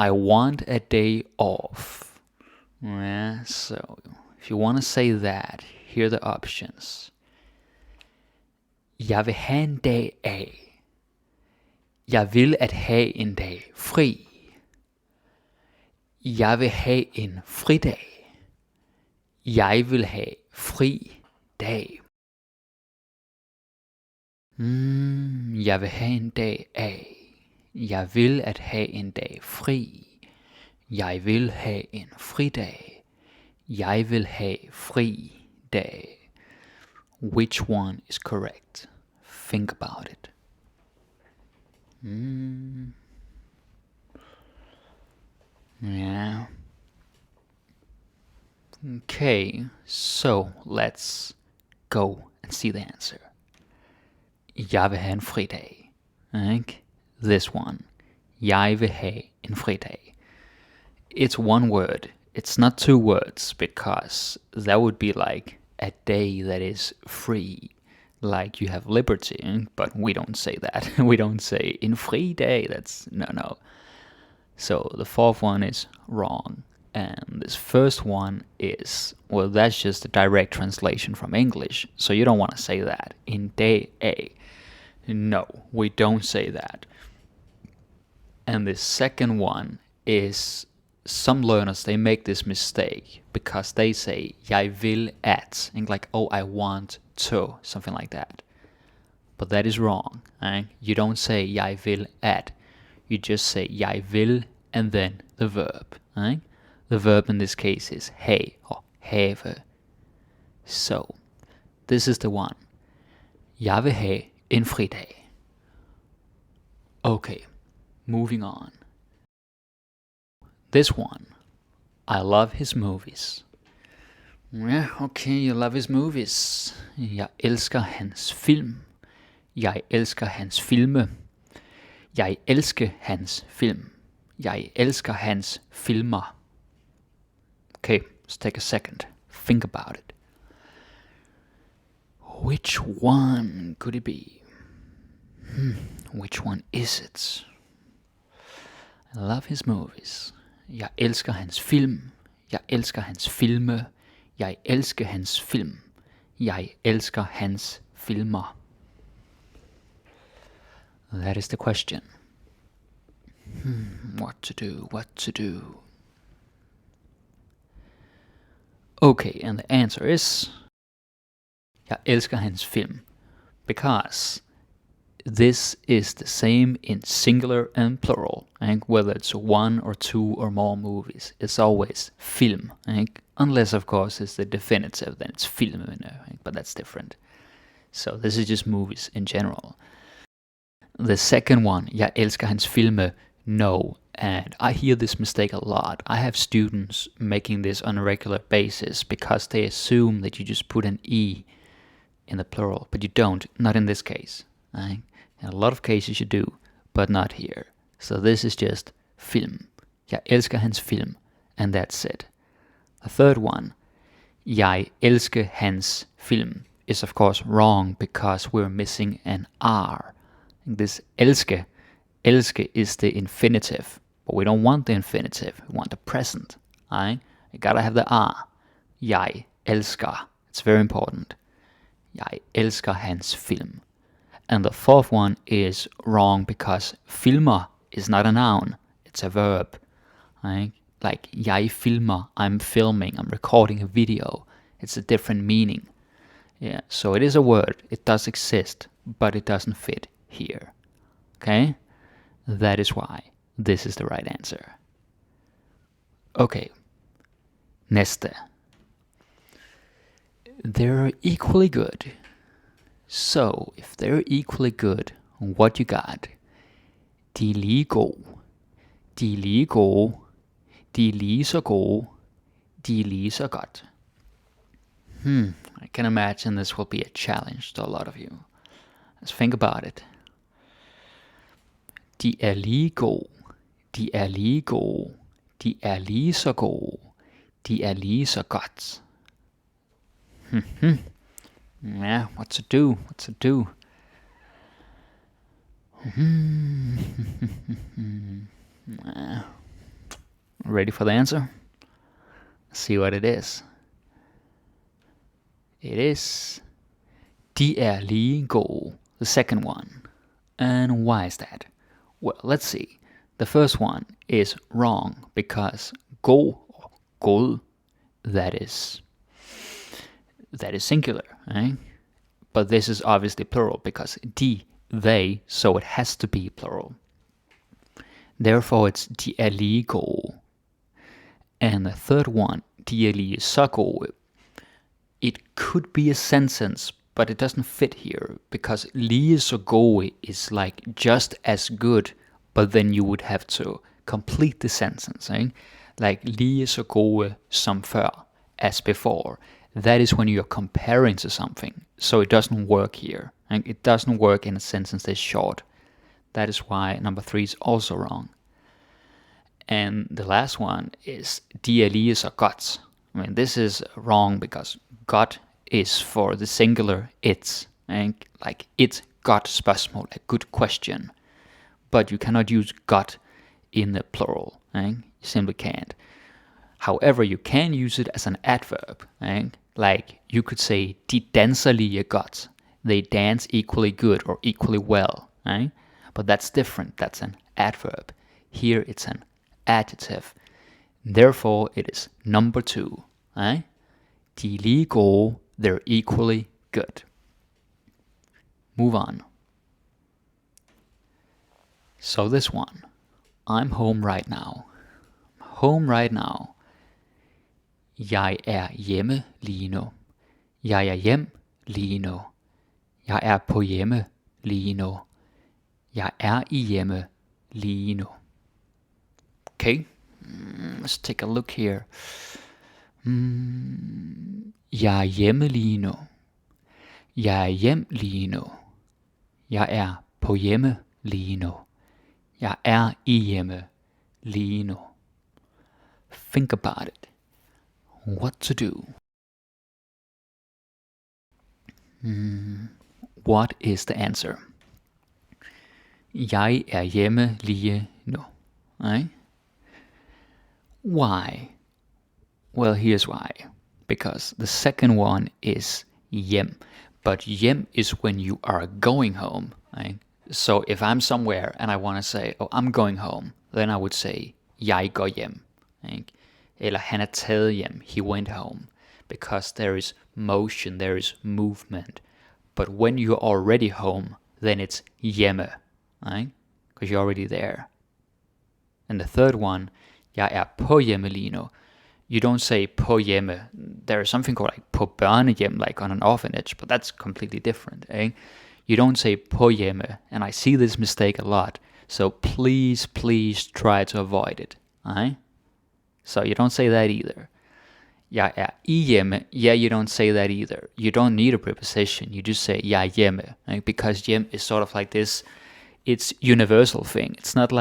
I want a day off. Yeah, so if you want to say that, here are the options. Jeg vil have en dag af. Jeg vil at have en dag fri. Jeg vil have en fridag. Jeg vil have fri dag. Jeg vil have en dag af. Jeg vil at have en dag fri. Jeg vil have en fridag. Jeg vil have fri dag. Which one is correct? Think about it. Yeah. Okay, so let's go and see the answer. Jeg vil have en fridag. Ikke? This one. Jeg vil have en fridag. It's one word. It's not two words, because that would be like a day that is free. Like you have liberty, but we don't say that. We don't say in free day. That's no. So the fourth one is wrong. And this first one is, well, that's just a direct translation from English. So you don't want to say that. In day A. No, we don't say that. And the second one is, some learners, they make this mistake because they say, jeg vil at, and like, oh, I want to, something like that. But that is wrong. You don't say, jeg vil at. You just say, jeg vil, and then the verb. The verb in this case is have or have. So, this is the one. Jeg vil have en fridag. Okay, moving on. This one. I love his movies. Yeah, okay, you love his movies. Jeg elsker hans film. Jeg elsker hans filme. Jeg elsker hans film. Jeg elsker hans filmer. Okay, let's take a second. Think about it. Which one could it be? Which one is it? I love his movies. Jeg elsker hans film. Jeg elsker hans filme. Jeg elsker hans film. Jeg elsker hans filmer. That is the question. What to do? Okay, and the answer is, jeg elsker hans film. Because this is the same in singular and plural. Whether it's one or two or more movies, it's always film. Unless, of course, it's the definitive, then it's film, but that's different. So this is just movies in general. The second one, jeg elsker hans filme, no. And I hear this mistake a lot. I have students making this on a regular basis because they assume that you just put an E in the plural, but you don't, not in this case. In a lot of cases you do, but not here. So this is just film. Jeg elsker hans film, and that's it. The third one, jeg elsker hans film, is of course wrong because we're missing an R. This elske is the infinitive, but we don't want the infinitive, we want the present. You gotta have the R. Jeg elsker. It's very important. Jeg elsker hans film. And the fourth one is wrong because filmer is not a noun, it's a verb. Like jeg filmer, I'm filming, I'm recording a video. It's a different meaning. Yeah, so it is a word, it does exist, but it doesn't fit here. Okay? That is why this is the right answer. Okay. Næste. They're equally good. So, if they're equally good, what you got? De er lige gode. De er lige gode. De er lige så gode. De er lige så godt. I can imagine this will be a challenge to a lot of you. Let's think about it. De er lige gode. De er lige gode. De er lige så gode. De er lige så godt. Yeah, what to do? Ready for the answer? See what it is. It is de lige gode, the second one. And why is that? Well, let's see. The first one is wrong because god or god, that is singular, right? But this is obviously plural because de, they, so it has to be plural. Therefore, it's de lige gode. And the third one, de lige så gode, it could be a sentence, but it doesn't fit here because lige så gode is like just as good, but then you would have to complete the sentence, right? Like lige så gode som før, as before. That is when you're comparing to something, so it doesn't work here. Right? It doesn't work in a sentence that's short. That is why number 3 is also wrong. And the last one is de er lige så godt. I mean, this is wrong because godt is for the singular it's. And like it's godt spørgsmål, a good question. But you cannot use godt in the plural. Right? You simply can't. However, you can use it as an adverb. Right? Like you could say, de danser lige godt. They dance equally good or equally well. Right? But that's different. That's an adverb. Here it's an adjective. Therefore, it is number 2. Right? De er lige gode, they're equally good. Move on. So this one. I'm home right now. Home right now. Jeg er hjemme lige nu. Jeg er hjem lige nu. Jeg er på hjemme lige nu. Jeg er i hjemme lige nu. Okay, let's take a look here. Jeg er hjemme lige nu. Jeg er hjem lige nu. Jeg er på hjemme lige nu. Jeg er i hjemme lige nu. Think about it. What to do? What is the answer? Jeg er hjemme lige nu. Right? Why? Well, here's why. Because the second one is hjem. But hjem is when you are going home. Right? So if I'm somewhere and I want to say, oh, I'm going home, then I would say, jeg går hjem. Right? Eller han er taget hjem. He went home. Because there is motion, there is movement. But when you're already home, then it's hjemme. Right? Because you're already there. And the third one, jeg er på hjemme lige nu. You don't say på hjemme. There is something called like på børnehjem, like on an orphanage, but that's completely different. Eh? You don't say på hjemme, and I see this mistake a lot. So please try to avoid it. Eh? So you don't say that either. Jeg er i hjemme. Yeah, you don't say that either. You don't need a preposition. You just say jeg er hjemme. Right? Because hjem is sort of like this, it's universal thing. It's not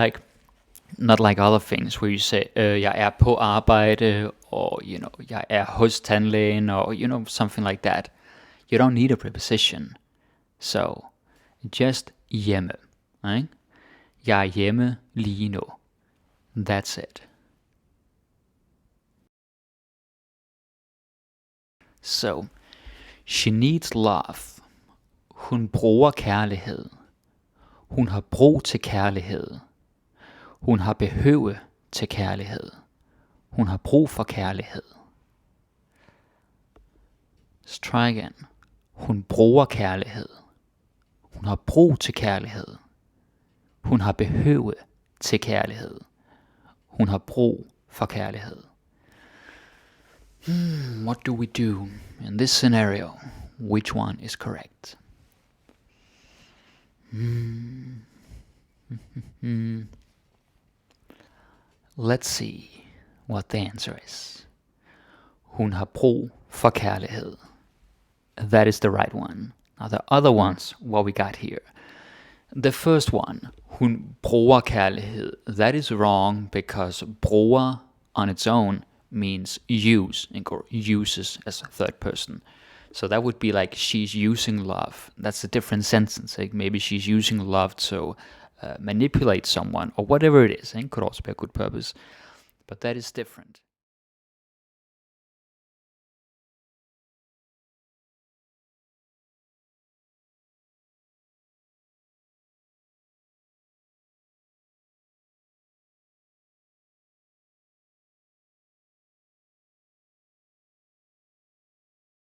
like other things where you say, jeg er på arbejde, or, jeg er hos tandlægen, or, something like that. You don't need a preposition. So, just hjemme. Right? Jeg er hjemme lige nu. That's it. So, she needs love. Hun bruger kærlighed. Hun har brug til kærlighed. Hun har behøve til kærlighed. Hun har brug for kærlighed. Let's try again. Hun bruger kærlighed. Hun har brug til kærlighed. Hun har behøve til kærlighed. Hun har brug for kærlighed. What do we do in this scenario? Which one is correct? Let's see what the answer is. Hun har brug for kærlighed. That is the right one. Now the other ones, what we got here. The first one, hun bruger kærlighed. That is wrong because bruger on its own means use, or uses as a third person. So that would be like she's using love. That's a different sentence. Like maybe she's using love to manipulate someone or whatever it is. It could also be a good purpose. but that is different.